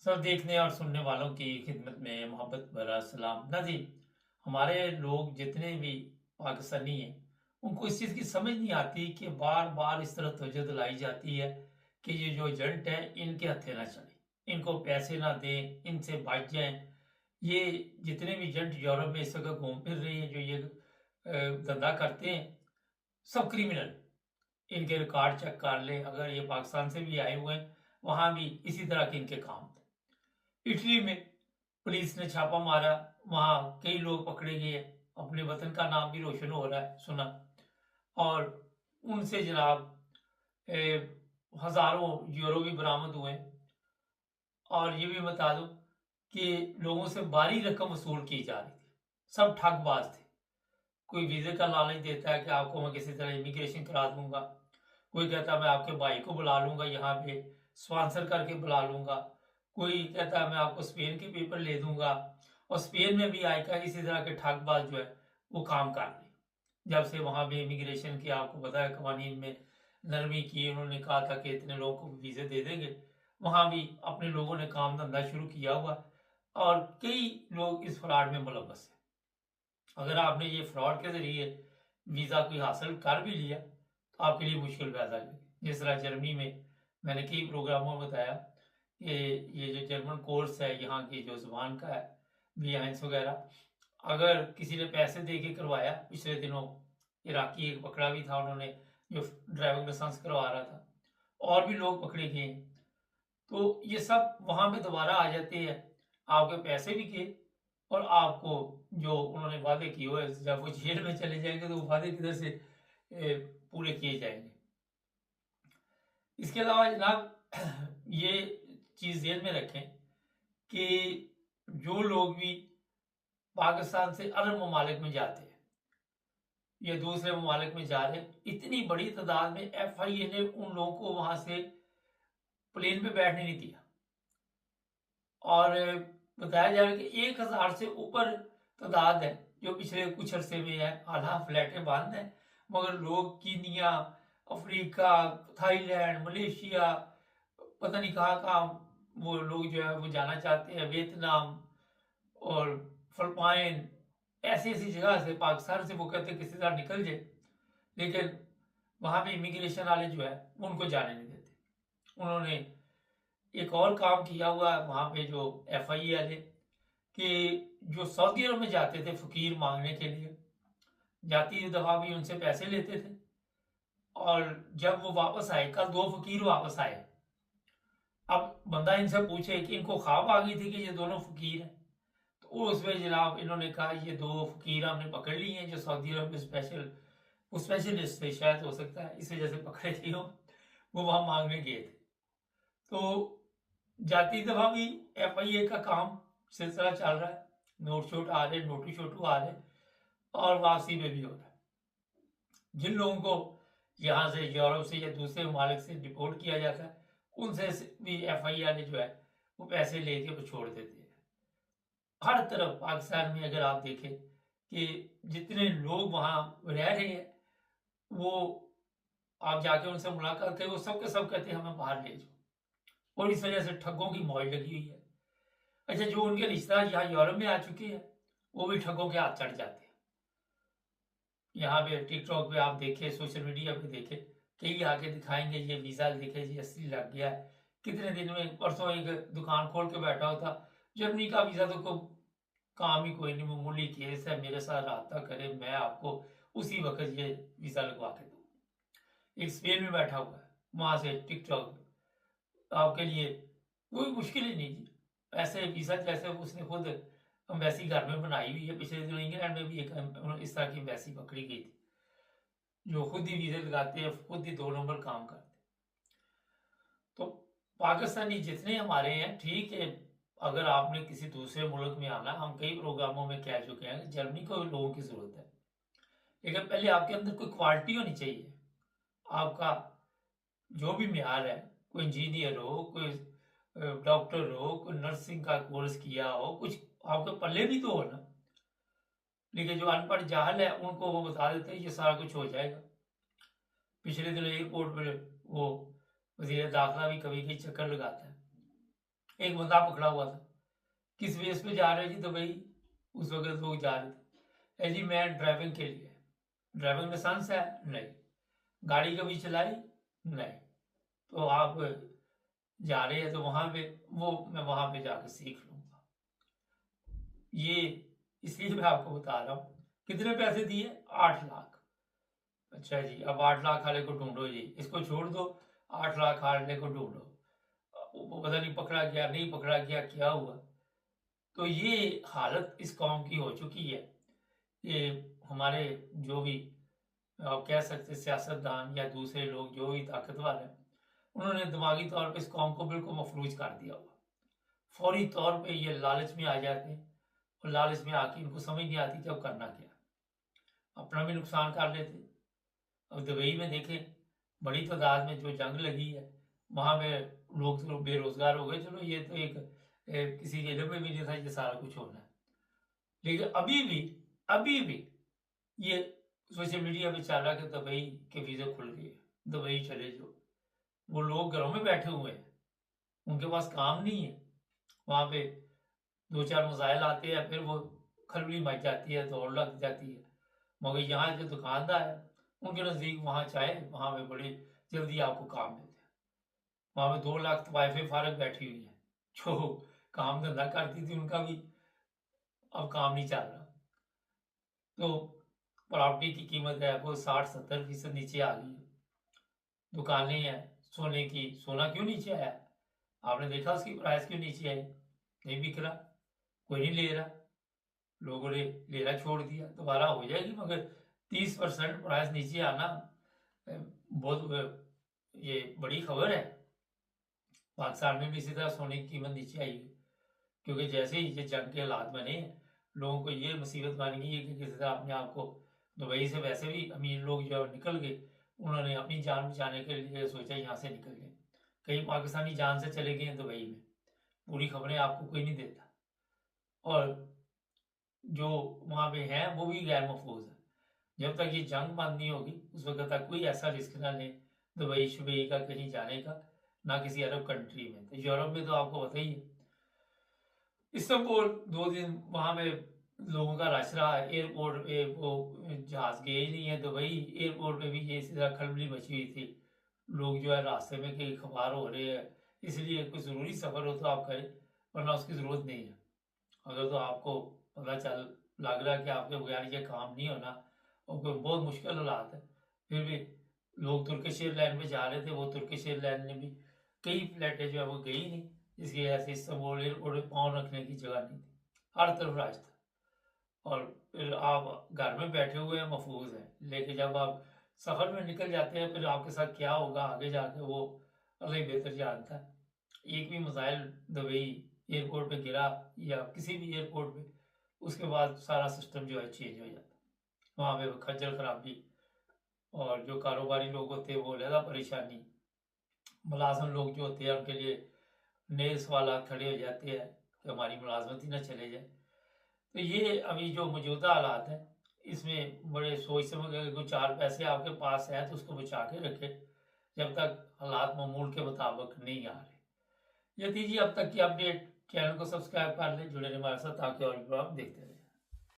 सब देखने और सुनने वालों की खिदमत में मोहब्बत भरा सलाम नाज़रीन। हमारे लोग जितने भी पाकिस्तानी हैं, उनको इस चीज़ की समझ नहीं आती कि बार-बार इस तरह तवज्जो दिलाई जाती है कि ये जो एजेंट हैं, इनके हत्थे ना चढ़ें, इनको पैसे ना दें, इनसे बच जाएँ। ये जितने भी एजेंट यूरोप में इस वक़्त घूम फिर रहे हैं, जो ये धंधा करते हैं, सब क्रिमिनल। इनके रिकॉर्ड चेक कर लें, अगर ये पाकिस्तान से भी आए हुए हैं, वहाँ भी इसी तरह के इनके काम थे। इटली में पुलिस ने छापा मारा, वहाँ कई लोग पकड़े गए, अपने वतन का नाम भी रोशन हो रहा है सुना। और उनसे जनाब हज़ारों यूरो भी बरामद हुए। और ये भी बता दूँ कि लोगों से भारी रकम वसूल की जा रही थी, सब ठगबाज थे। कोई वीज़े का लालच देता है कि आपको मैं किसी तरह इमिग्रेशन करा दूँगा। कोई कहता है मैं आपके भाई को बुला लूँगा यहाँ पे, स्पॉन्सर करके बुला लूँगा। कोई कहता है मैं आपको स्पेन के पेपर ले दूँगा। और स्पेन में भी आजकल इसी तरह के ठगबाज जो है वो काम कर रहे हैं। जब से वहाँ पे इमिग्रेशन की आपको पता है कवानीन में नरमी की, उन्होंने कहा था कि इतने लोगों को वीज़े दे देंगे। वहाँ भी अपने लोगों ने काम धंधा शुरू किया हुआ है और कई लोग इस फ्रॉड में मुलव्वस हैं। अगर आपने ये फ्रॉड के ज़रिए वीज़ा कोई हासिल कर भी लिया, तो आपके लिए मुश्किल पैदा होगी। जिस तरह जर्मनी में मैंने कई प्रोग्रामों में बताया कि ये जो जर्मन कोर्स है, यहाँ की जो ज़ुबान का है, B1 वगैरह, अगर किसी ने पैसे दे के करवाया, पिछले दिनों इराकी एक पकड़ा भी था उन्होंने, जो ड्राइविंग लाइसेंस करवा रहा था, और भी लोग पकड़े गए। तो ये सब वहाँ पे दोबारा आ जाते हैं, आपके पैसे भी गए और आपको जो उन्होंने वादे किए हुए जब वो जेल में चले जाएंगे तो वो वादे किधर से पूरे किए जाएंगे। इसके अलावा जनाब ये चीज़ ज़हन में रखें कि जो लोग भी पाकिस्तान से अरब ममालिक में जाते हैं या दूसरे ममालिक में जा रहे हैं, इतनी बड़ी तादाद में FIA ने उन लोगों को वहाँ से प्लेन पे बैठने नहीं दिया। और बताया जा रहा है कि 1000 से ऊपर तादाद है जो पिछले कुछ अरसे में है। आधा फ्लैटें बंद हैं, मगर लोग कीनिया, अफ्रीका, थाईलैंड, मलेशिया, पता नहीं कहाँ-कहाँ वो लोग जो है वो जाना चाहते हैं, वियतनाम और फिलिपाइन, ऐसी-ऐसी जगह से पाकिस्तान से वो कहते हैं किसी तरह निकल जाए, लेकिन वहाँ पे इमिग्रेशन वाले जो है उनको जाने नहीं देते। उन्होंने एक और काम किया हुआ है वहाँ पे जो FIA वाले, कि जो सऊदी अरब में जाते थे फ़कीर मांगने के लिए, जाती दफ़ा भी उनसे पैसे लेते थे। और जब वो वापस आए, कल 2 फ़कीर वापस आए। अब बंदा इनसे पूछे कि इनको ख्वाब आ गई थी कि ये दोनों फ़कीर हैं। तो उसमें जनाब इन्होंने कहा ये 2 फ़कीर हमने पकड़ लिए हैं जो सऊदी अरब में वो स्पेशलिस्ट थे, शायद हो सकता है इस वजह से पकड़े थे वो वहाँ मांगने गए थे। तो जाती दफ़ा भी FIA का काम सिलसिला चल रहा है, नोट शोट आ रहे, नोटू छोटू आ रहे, और वापसी में भी हो रहा है। जिन लोगों को यहाँ से यूरोप से या दूसरे ममालिक से डिपोर्ट किया जाता है, उनसे भी FIA ने जो है वो पैसे लेके वो छोड़ देते हैं। हर तरफ पाकिस्तान में अगर आप देखें कि जितने लोग वहाँ रह रहे हैं, वो आप जाके उनसे मुलाकात करें, वो सब के सब कहते हैं हमें बाहर ले जाओ। और इस वजह से ठगों की मौज लगी हुई है। अच्छा, जो उनके रिश्तेदार यहाँ यूरोप में आ चुके हैं, वो भी ठगों के हाथ चढ़ जाते हैं। यहाँ पे टिकटॉक पे आप देखें, सोशल मीडिया पे देखें, कई आके दिखाएंगे ये वीज़ा देखे जी 80 लग गया है। कितने दिन में, परसों एक दुकान खोल के बैठा होता, जर्मनी का वीज़ा तो को काम ही कोई नहीं, मामूली केस है, मेरे साथ राब्ता करें, मैं आपको उसी वक्त ये वीज़ा लगवा के दूँ। एक स्पेन में बैठा हुआ है, वहाँ से टिकटॉक आपके लिए कोई मुश्किल ही नहीं जी। ऐसे वीज़ा जैसे उसने खुद एम्बेसी घर में बनाई हुई है। पिछले दिनों इंग्लैंड में भी एक इस तरह की एम्बेसी पकड़ी गई थी, जो खुद ही वीज़े लगाते हैं, खुद ही 2 नंबर काम करते हैं। तो पाकिस्तानी जितने हमारे हैं, ठीक है, अगर आपने किसी दूसरे मुल्क में आना, हम कई प्रोग्रामों में कह चुके हैं कि जर्मनी को भी लोगों की ज़रूरत है, लेकिन पहले आपके अंदर कोई क्वालिटी होनी चाहिए। आपका जो भी म्यार है, कोई इंजीनियर हो, कोई डॉक्टर हो, कोई नर्सिंग का कोर्स किया हो, कुछ आपके पल्ले भी तो हो ना। लेकिन जो अनपढ़ जाहल है उनको वो बता देते हैं ये सारा कुछ हो जाएगा। पिछले दिनों एयरपोर्ट पे वो वजीर दाखिला भी कभी कभी चक्कर लगाता है, एक बंदा पकड़ा हुआ था, किस बेस पे जा रहे हो जी दुबई? उस वक्त लोग जा रहे थे, जी मैं ड्राइविंग के लिए। ड्राइविंग लाइसेंस है? नहीं। गाड़ी कभी चलाई? नहीं। तो आप जा रहे हैं तो वहां पे वो मैं वहां पे जाके सीख लूंगा। ये इसलिए मैं आपको बता रहा हूँ। कितने पैसे दिए? 8 लाख। अच्छा जी, अब 8 लाख वाले को ढूंढो जी, इसको छोड़ दो, 8 लाख वाले को ढूंढो। वो पता नहीं पकड़ा गया नहीं पकड़ा गया, क्या हुआ। तो ये हालत इस कौम की हो चुकी है कि हमारे जो भी आप कह सकते सियासतदान या दूसरे लोग जो भी ताकतवर हैं, उन्होंने दिमागी तौर पे इस कौम को बिल्कुल मफलूज कर दिया हुआ। फौरी तौर पे ये लालच में आ जाते हैं और लालच में आके इनको समझ नहीं आती कि अब करना क्या, अपना भी नुकसान कर लेते। अब दुबई में देखें, बड़ी तादाद में जो जंग लगी है वहाँ में लोग तो बेरोजगार हो गए। चलो ये तो एक किसी के इल्म में भी नहीं था ये सारा कुछ होना है। लेकिन अभी भी ये सोशल मीडिया पे चल रहा है कि दुबई के वीज़े खुल गए, दुबई चले जाओ। वो लोग घरों में बैठे हुए हैं, उनके पास काम नहीं है, वहाँ पे 2-4 मसाइल आते हैं, फिर वो खलबली मच जाती है, दौड़ लग जाती है। मगर यहाँ जो दुकानदार है उनके नज़दीक वहाँ चाहे वहाँ पे बड़ी जल्दी आपको काम देते हैं। वहाँ पे 2 लाख तो वाइफे फारग बैठी हुई है, जो काम धंधा करती थी उनका भी अब काम नहीं चल रहा। तो प्रॉपर्टी की कीमत है वो 60-70% नीचे आ गई है। दुकानें हैं सोने की, सोना क्यों नीचे आया? आपने देखा उसकी प्राइस क्यों नीचे आई? नहीं बिक रहा, कोई नहीं ले रहा, लोगों ने लेना छोड़ दिया। दोबारा हो जाएगी मगर 30% प्राइस नीचे आना बहुत ये बड़ी खबर है। पाकिस्तान में भी इसी तरह सोने की कीमत नीचे आई है, क्योंकि जैसे ही ये जंग के हालात बने हैं, लोगों को ये मुसीबत बन गई है कि किसी तरह अपने आप को दुबई से, वैसे भी अमीर लोग जो निकल गए, उन्होंने अपनी जान बचाने के लिए सोचा यहाँ से निकल गए। कई पाकिस्तानी जान से चले गए हैं दुबई में, पूरी खबरें आपको कोई नहीं देता। और जो वहाँ पे हैं वो भी गैर महफूज है। जब तक ये जंग बंद नहीं होगी उस वक्त तक कोई ऐसा रिस्क ना ले दुबई शुबई का कहीं जाने का, ना किसी अरब कंट्री में। तो यूरोप में तो आपको पता ही है, इस्तांबुल 2 दिन वहाँ में लोगों का रश रहा, एयरपोर्ट पे वो जहाज गए ही नहीं है। दुबई एयरपोर्ट पे भी ये इसी तरह खलबली मची हुई थी, लोग जो है रास्ते में कई खबार हो रहे हैं। इसलिए कोई ज़रूरी सफ़र हो तो आप करें, वरना उसकी ज़रूरत नहीं है। अगर तो आपको पता चल लग रहा है कि आपके बगैर ये काम नहीं होना और कोई बहुत मुश्किल हालात है, फिर भी लोग तुर्किश एयरलाइन पे जा रहे थे, वो तुर्किश एयरलाइन ने भी कई फ्लाइटें जो है वो गई नहीं, जिसकी वजह से इस्तांबुल एयरपोर्ट पे पाँव रखने की जगह नहीं थी, हर तरफ राज था। और फिर आप घर में बैठे हुए हैं, महफूज हैं, लेकिन जब आप सफ़र में निकल जाते हैं फिर आपके साथ क्या होगा आगे जाके वो अल्लाह ही बेहतर जानता है। एक भी मिसाइल दुबई एयरपोर्ट पे गिरा या किसी भी एयरपोर्ट पे, उसके बाद सारा सिस्टम जो है चेंज हो जाता है। वहाँ पे खज्जल खराबी, और जो कारोबारी लोग होते हैं वो ज़्यादा परेशानी, मुलाजम लोग जो होते हैं उनके लिए नए सवाल खड़े हो जाते हैं कि हमारी मुलाजमत ही ना चले जाए। तो ये अभी जो मौजूदा हालात हैं इसमें बड़े सोच समझ के कुछ 4 पैसे आपके पास हैं तो उसको बचा के रखें, जब तक हालात मामूल के मुताबिक नहीं आ रहे। ये दीजिए अब तक की अपडेट। चैनल को सब्सक्राइब कर लें, जुड़े रहे हमारे साथ ताकि और भी आप देखते रहें।